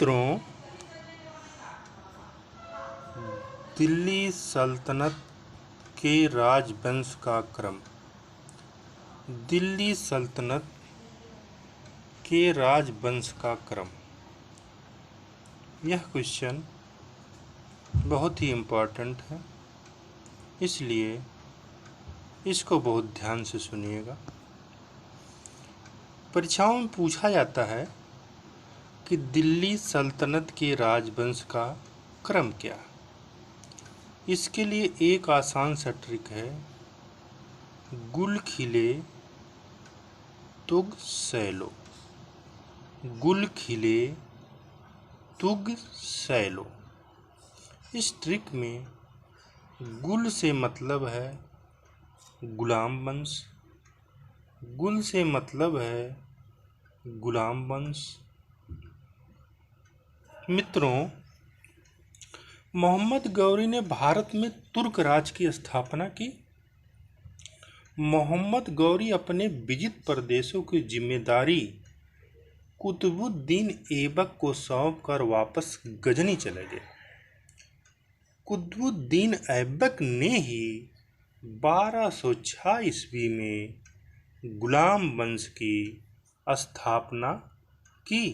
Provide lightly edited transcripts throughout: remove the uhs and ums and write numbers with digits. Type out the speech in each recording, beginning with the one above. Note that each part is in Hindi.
मित्रों, दिल्ली सल्तनत के राजवंश का क्रम। दिल्ली सल्तनत के राजवंश का क्रम, यह क्वेश्चन बहुत ही इम्पोर्टेंट है, इसलिए इसको बहुत ध्यान से सुनिएगा। परीक्षाओं में पूछा जाता है कि दिल्ली सल्तनत के राजवंश का क्रम क्या है। इसके लिए एक आसान सा ट्रिक है, गुल खिले तुग सैलो। गुल खिले तुग सैलो। इस ट्रिक में गुल से मतलब है गुलाम वंश। गुल से मतलब है गुलाम वंश। मित्रों, मोहम्मद गौरी ने भारत में तुर्क राज की स्थापना की। मोहम्मद गौरी अपने विजित प्रदेशों की जिम्मेदारी कुतुबुद्दीन ऐबक को सौंप कर वापस गजनी चले गए। कुतुबुद्दीन ऐबक ने ही 1206 ईस्वी में गुलाम वंश की स्थापना की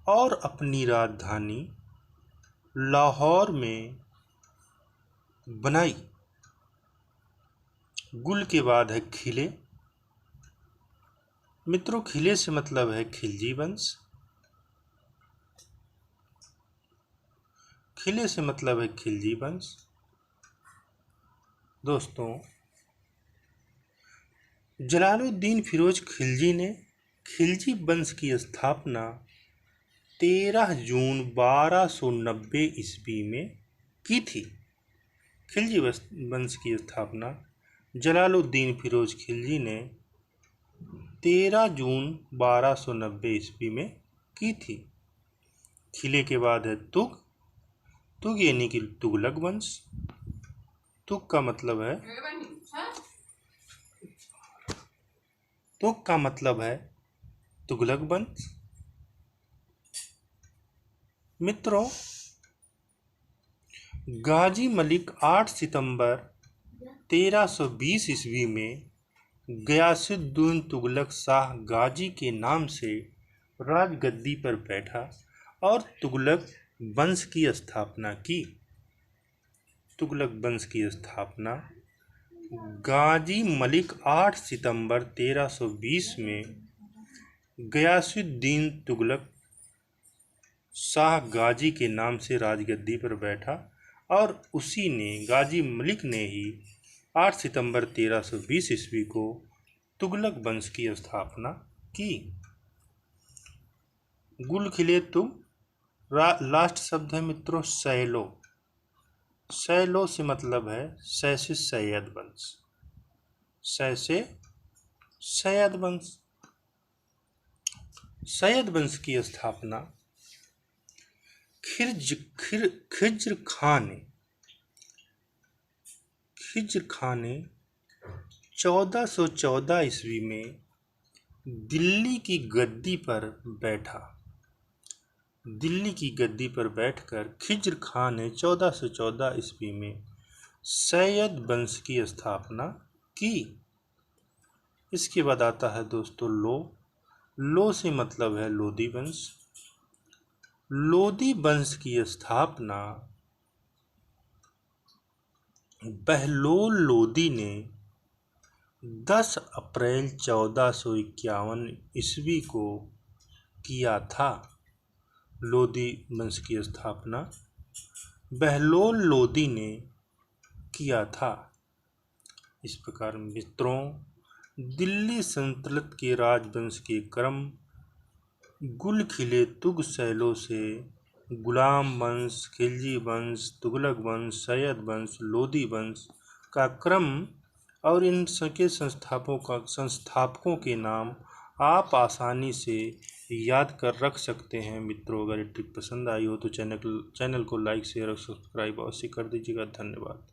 और अपनी राजधानी लाहौर में बनाई। गुल के बाद है खिले। मित्रों, खिले से मतलब है खिलजी वंश। खिले से मतलब है खिलजी वंश। दोस्तों, जलालुद्दीन फिरोज खिलजी ने खिलजी वंश की स्थापना 13 जून 1290 ईस्वी में की थी। खिलजी वंश की स्थापना जलालुद्दीन फिरोज खिलजी ने 13 जून 1290 ईस्वी में की थी। खिले के बाद है तुग। तुग यानी कि तुगलक वंश। तुग का मतलब है तुगलक वंश। मित्रों, गाजी मलिक 8 सितंबर 1320 ईस्वी में गयासुद्दीन तुगलक शाह गाजी के नाम से राजगद्दी पर बैठा और तुगलक वंश की स्थापना की। तुगलक वंश की स्थापना गाजी मलिक 8 सितंबर 1320 में गयासुद्दीन तुगलक शाह गाजी के नाम से राजगद्दी पर बैठा और उसी ने, गाजी मलिक ने ही 8 सितंबर 1320 ईस्वी को तुगलक वंश की स्थापना की। गुल खिले तुग। लास्ट शब्द है मित्रों सैलो। सैलो से मतलब है सै से सैयद वंश। सै से सैयद वंश। सैयद वंश की स्थापना खिज्र खान ने 1414 ईस्वी में दिल्ली की गद्दी पर बैठा। दिल्ली की गद्दी पर बैठकर खिज्र खान ने 1414 ईस्वी में सैयद वंश की स्थापना की। इसके बाद आता है दोस्तों लो। लो से मतलब है लोदी वंश। लोदी वंश की स्थापना बहलोल लोदी ने 10 अप्रैल 1451 ईस्वी को किया था। लोदी वंश की स्थापना बहलोल लोदी ने किया था। इस प्रकार मित्रों, दिल्ली सल्तनत के राजवंश के क्रम गुल खिले तुग सैलो से गुलाम वंश, खिलजी वंश, तुगलक वंश, सैयद वंश, लोदी वंश का क्रम और इन सबके संस्थापकों के नाम आप आसानी से याद कर रख सकते हैं। मित्रों, अगर ये ट्रिक पसंद आई हो तो चैनल को लाइक शेयर और सब्सक्राइब अवश्य कर दीजिएगा। धन्यवाद।